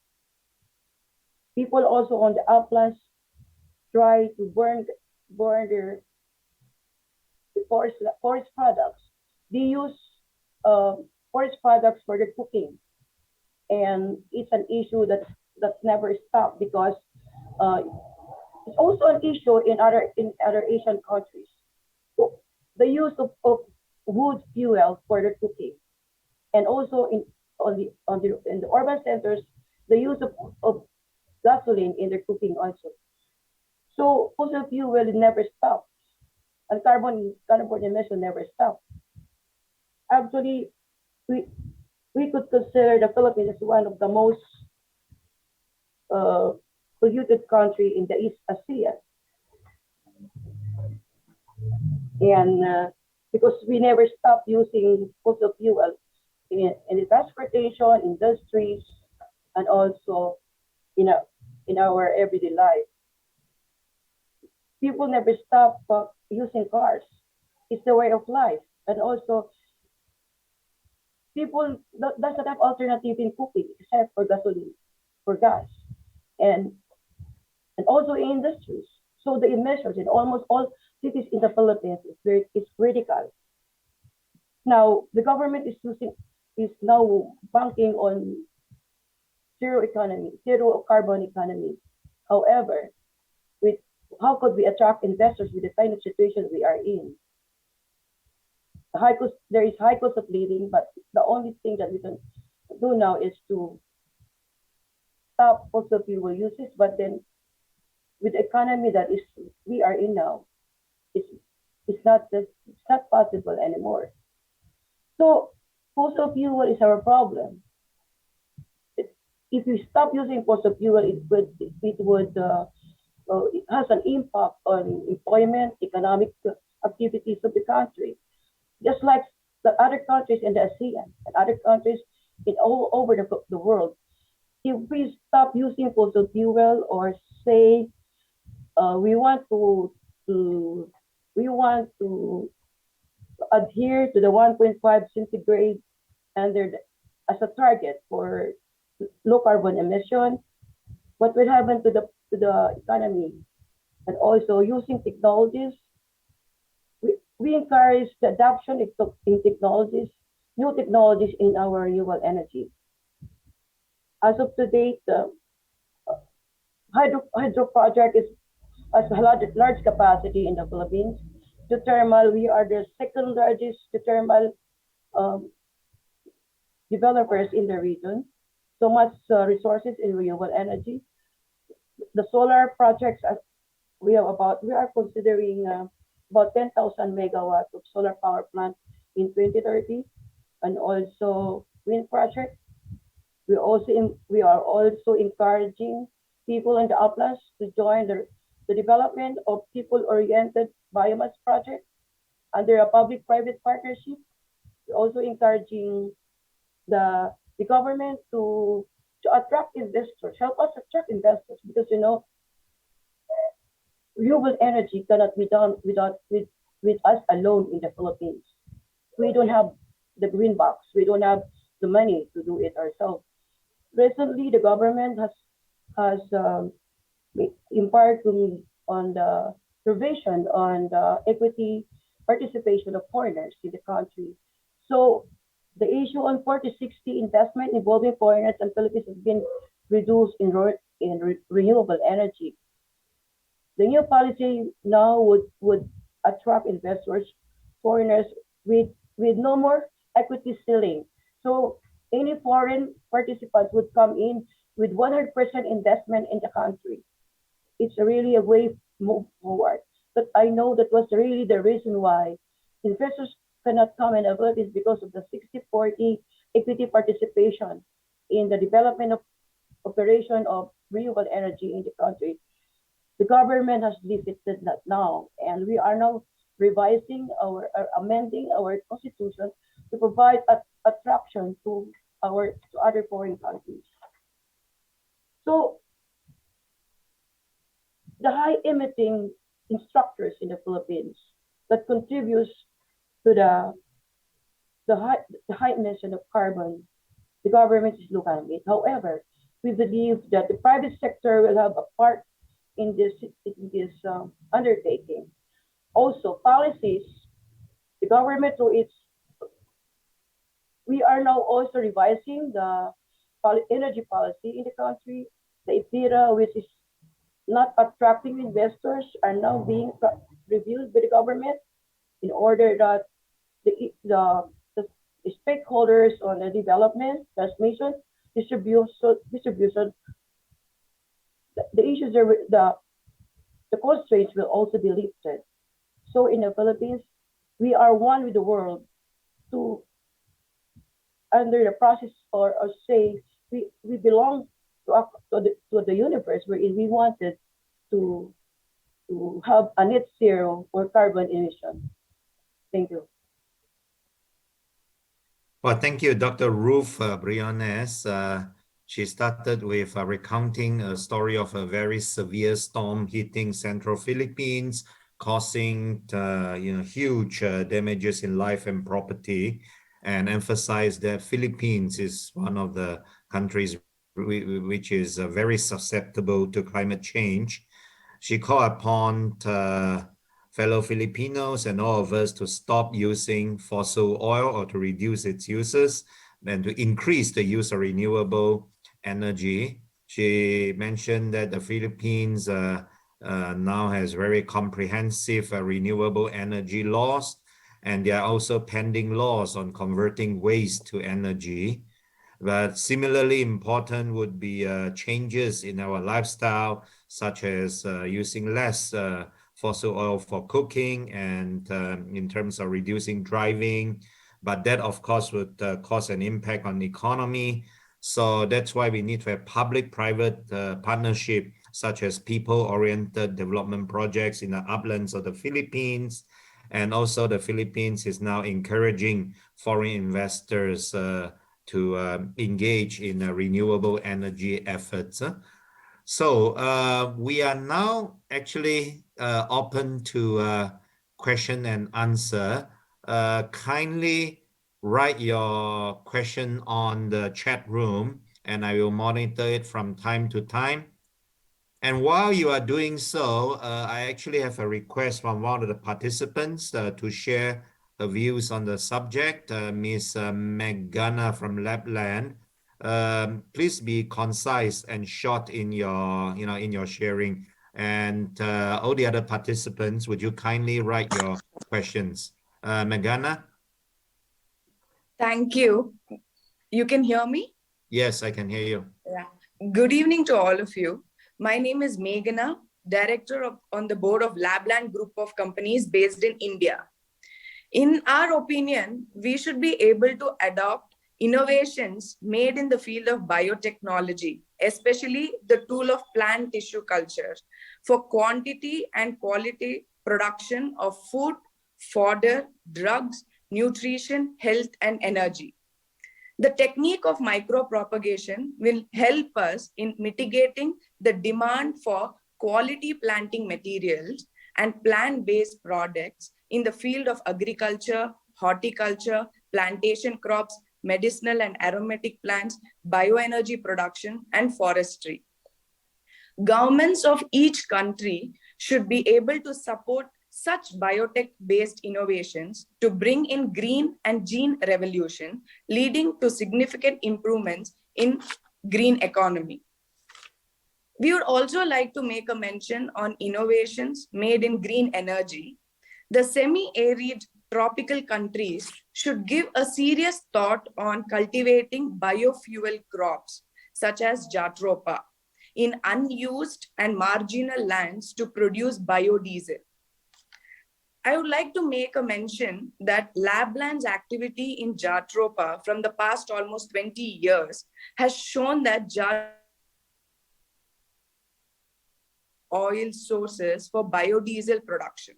People also on the uplands try to burn their forest products. They use forest products for their cooking, and it's an issue that's never stopped because it's also an issue in other Asian countries. So the use of wood fuel for their cooking, and also in the urban centers, the use of gasoline in their cooking also. So fossil fuel will never stop, and carbon emission never stop. Actually, we could consider the Philippines as one of the most polluted country in the East Asia. And because we never stop using fossil fuel in the transportation, industries, and also in our everyday life. People never stop using cars. It's the way of life. And also, people doesn't have alternative in cooking except for gasoline, for gas, and also in industries. So the emissions in almost all cities in the Philippines is critical. Now the government is now banking on zero carbon economy. However, with how could we attract investors with the kind of situation we are in? There is high cost of living, but the only thing that we can do now is to stop fossil fuel uses. But then, with the economy that we are in now, it's not possible anymore. So fossil fuel is our problem. If we stop using fossil fuel, it has an impact on employment, economic activities of the country, just like the other countries in the ASEAN and other countries in all over the world. If we stop using fossil fuel, or say we want to adhere to the 1.5 centigrade standard as a target for low carbon emission, what will happen to the economy? And also using technologies, we encourage the adoption in technologies, new technologies in our renewable energy. As of today, the hydro project has a large capacity in the Philippines. Geothermal, we are the second largest geothermal developers in the region. So much resources in renewable energy. The solar projects, we are considering about 10,000 megawatts of solar power plant in 2030, and also wind project. We are also encouraging people in the uplands to join the development of people-oriented biomass projects under a public-private partnership. We're also encouraging the government to attract investors, help us attract investors, because renewable energy cannot be done with us alone in the Philippines. We don't have the green box. We don't have the money to do it ourselves. Recently, the government has embarked on the provision on the equity participation of foreigners in the country. So the issue on 40-60 investment involving foreigners and Philippines has been reduced in renewable energy. The new policy now would attract investors, foreigners, with no more equity ceiling. So any foreign participants would come in with 100% investment in the country. It's really a way move forward. But I know that was really the reason why investors cannot come and avoid is because of the 60-40 equity participation in the development of operation of renewable energy in the country. The government has lifted that now, and we are now revising amending our constitution to provide attraction to other foreign countries. So the high emitting structures in the Philippines that contributes to the high emission of carbon, the government is looking at it. However, we believe that the private sector will have a part in this undertaking. Also, policies, the government we are now also revising the energy policy in the country. The IPIRA, which is not attracting investors, are now being reviewed by the government in order that the stakeholders on the development, transmission, distribution, the issues the constraints will also be lifted. So in the Philippines, we are one with the world to under the process, or say we belong to the universe wherein we wanted to have a net zero for carbon emission. Thank you. Well, thank you, Dr. Ruth Briones. She started with recounting a story of a very severe storm hitting central Philippines, causing huge damages in life and property, and emphasized that Philippines is one of the countries which is very susceptible to climate change. She called upon fellow Filipinos and all of us to stop using fossil oil or to reduce its uses and to increase the use of renewable energy. She mentioned that the Philippines now has very comprehensive renewable energy laws, and there are also pending laws on converting waste to energy. But similarly important would be changes in our lifestyle, such as using less fossil oil for cooking and in terms of reducing driving. But that, of course, would cause an impact on the economy. So that's why we need to have public-private partnership, such as people-oriented development projects in the uplands of the Philippines. And also the Philippines is now encouraging foreign investors to engage in renewable energy efforts. So we are now actually open to question and answer. Kindly write your question on the chat room and I will monitor it from time to time. And while you are doing so, I actually have a request from one of the participants to share her views on the subject, Ms. Meghana from Lapland. Please be concise and short in your sharing. And all the other participants, would you kindly write your questions? Meghana? Thank you. You can hear me? Yes, I can hear you. Yeah. Good evening to all of you. My name is Meghana, Director on the board of Labland Group of Companies based in India. In our opinion, we should be able to adopt innovations made in the field of biotechnology, especially the tool of plant tissue culture, for quantity and quality production of food, fodder, drugs, nutrition, health, and energy. The technique of micropropagation will help us in mitigating the demand for quality planting materials and plant-based products in the field of agriculture, horticulture, plantation crops, medicinal and aromatic plants, bioenergy production, and forestry. Governments of each country should be able to support such biotech-based innovations to bring in green and gene revolution, leading to significant improvements in green economy. We would also like to make a mention on innovations made in green energy. The semi-arid tropical countries should give a serious thought on cultivating biofuel crops, such as jatropha, in unused and marginal lands to produce biodiesel. I would like to make a mention that Labland's activity in jatropha from the past almost 20 years has shown that oil sources for biodiesel production.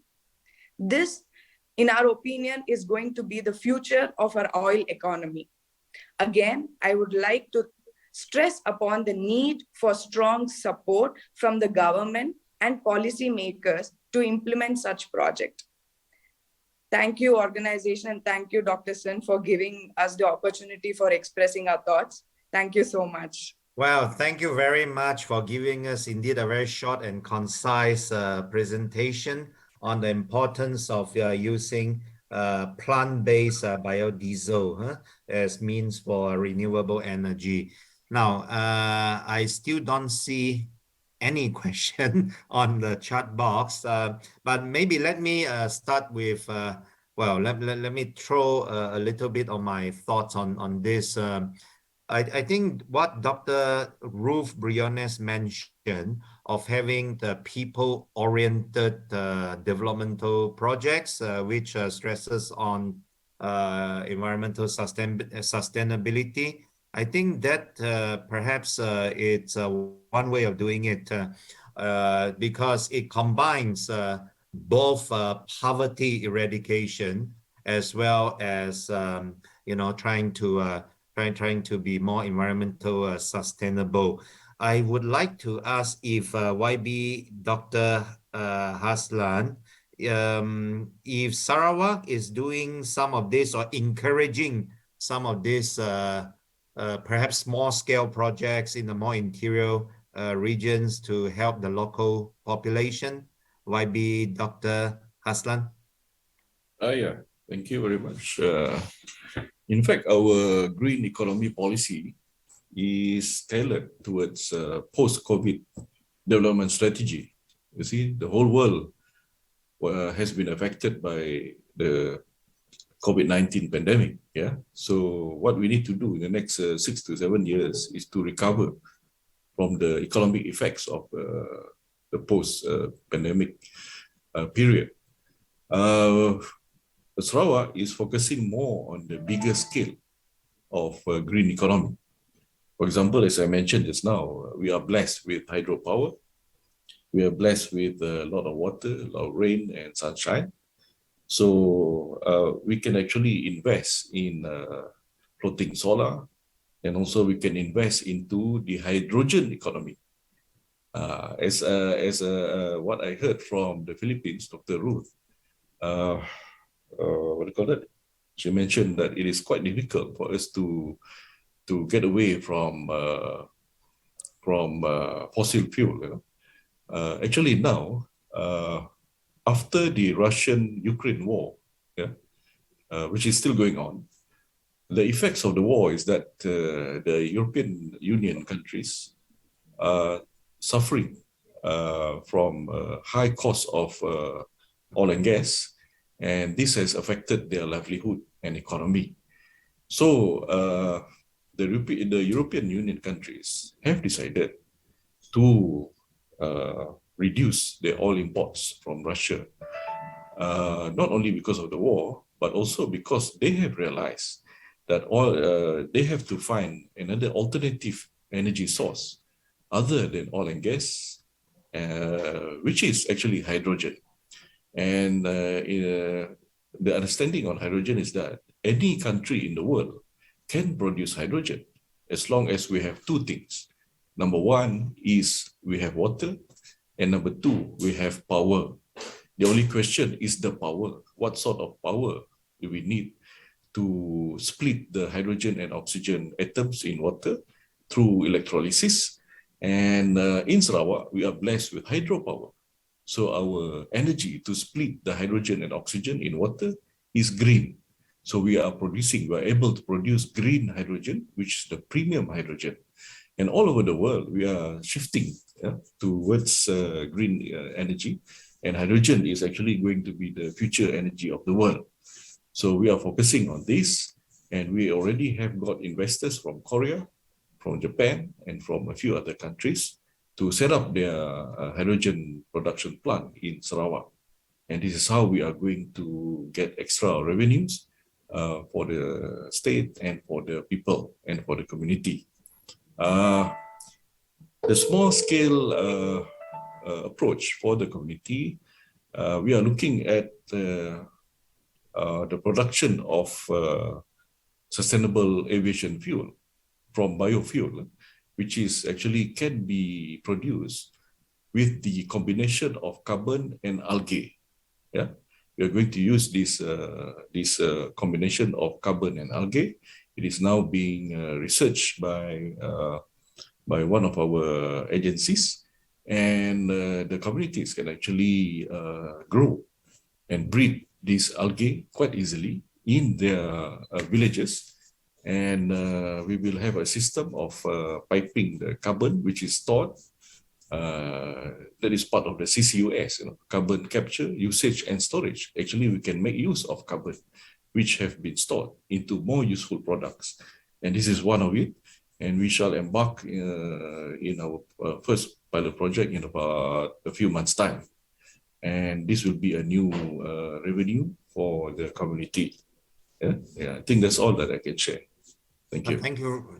This, in our opinion, is going to be the future of our oil economy. Again, I would like to stress upon the need for strong support from the government and policymakers to implement such projects. Thank you, organization, and thank you, Dr. Sen, for giving us the opportunity for expressing our thoughts. Thank you so much. Well, thank you very much for giving us indeed a very short and concise presentation on the importance of using plant-based biodiesel as means for renewable energy. Now, I still don't see any question on the chat box, but maybe let me start with, let me throw a little bit of my thoughts on this. I think what Dr. Ruth Briones mentioned of having the people-oriented developmental projects, which stresses on environmental sustainability, I think that perhaps it's one way of doing it because it combines both poverty eradication as well as trying to be more environmental sustainable. I would like to ask if YB Dr. Hazland, if Sarawak is doing some of this or encouraging some of these perhaps small scale projects in the more interior regions to help the local population. YB Dr. Hazland. Yeah, thank you very much. In fact, our green economy policy is tailored towards post-COVID development strategy. You see, the whole world has been affected by the COVID-19 pandemic. Yeah. So what we need to do in the next 6 to 7 years is to recover from the economic effects of the post-pandemic period. Sarawak is focusing more on the bigger scale of green economy. For example, as I mentioned just now, we are blessed with hydropower. We are blessed with a lot of water, a lot of rain and sunshine. So we can actually invest in floating solar, and also we can invest into the hydrogen economy. As what I heard from the Philippines, Dr. Ruth, what do you call it? She mentioned that it is quite difficult for us to get away from fossil fuel. Actually now, after the Russian-Ukraine war, which is still going on, the effects of the war is that the European Union countries are suffering from high cost of oil and gas, and this has affected their livelihood and economy. So the European Union countries have decided to reduce their oil imports from Russia, not only because of the war, but also because they have realized that they have to find another alternative energy source other than oil and gas, which is actually hydrogen. And the understanding on hydrogen is that any country in the world can produce hydrogen as long as we have two things. Number one is we have water, and number two, we have power. The only question is the power. What sort of power do we need to split the hydrogen and oxygen atoms in water through electrolysis? And in Sarawak, we are blessed with hydropower. So our energy to split the hydrogen and oxygen in water is green. So we are able to produce green hydrogen, which is the premium hydrogen. And all over the world, we are shifting towards green energy. And hydrogen is actually going to be the future energy of the world. So we are focusing on this. And we already have got investors from Korea, from Japan, and from a few other countries to set up their hydrogen production plant in Sarawak. And this is how we are going to get extra revenues for the state and for the people and for the community. The small scale approach for the community, we are looking at the production of sustainable aviation fuel from biofuel, which is actually can be produced with the combination of carbon and algae. Yeah, we are going to use this combination of carbon and algae. It is now being researched by one of our agencies, and the communities can actually grow and breed these algae quite easily in their villages. And we will have a system of piping the carbon, which is stored. That is part of the CCUS, carbon capture, usage, and storage. Actually, we can make use of carbon, which have been stored into more useful products. And this is one of it. And we shall embark in our first pilot project in about a few months' time. And this will be a new revenue for the community. Yeah, I think that's all that I can share. Thank you.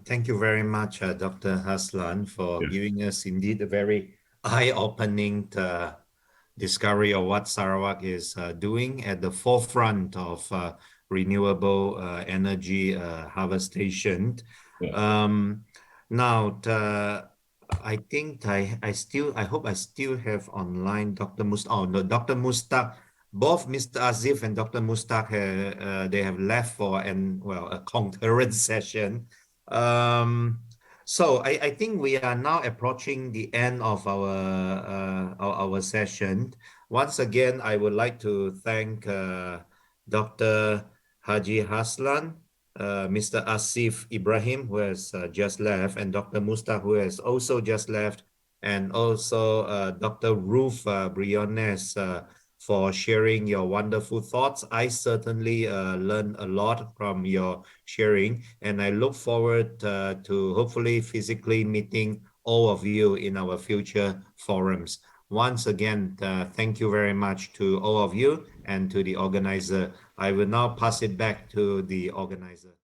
Thank you very much, Dr. Hazland, for giving us indeed a very eye-opening discovery of what Sarawak is doing at the forefront of renewable energy harvestation. Yeah. Now, I think I hope I still have online Dr. Mushtaq. Oh no, Dr. Mushtaq. Both Mr. Asif and Dr. Mushtaq they have left for a concurrent session. So I think we are now approaching the end of our session. Once again, I would like to thank Dr. Haji Hazland, Mr. Asif Ibrahim, who has just left, and Dr. Mushtaq, who has also just left, and also Dr. Ruth Briones for sharing your wonderful thoughts. I certainly learned a lot from your sharing, and I look forward to hopefully physically meeting all of you in our future forums. Once again, thank you very much to all of you and to the organizer. I will now pass it back to the organizer.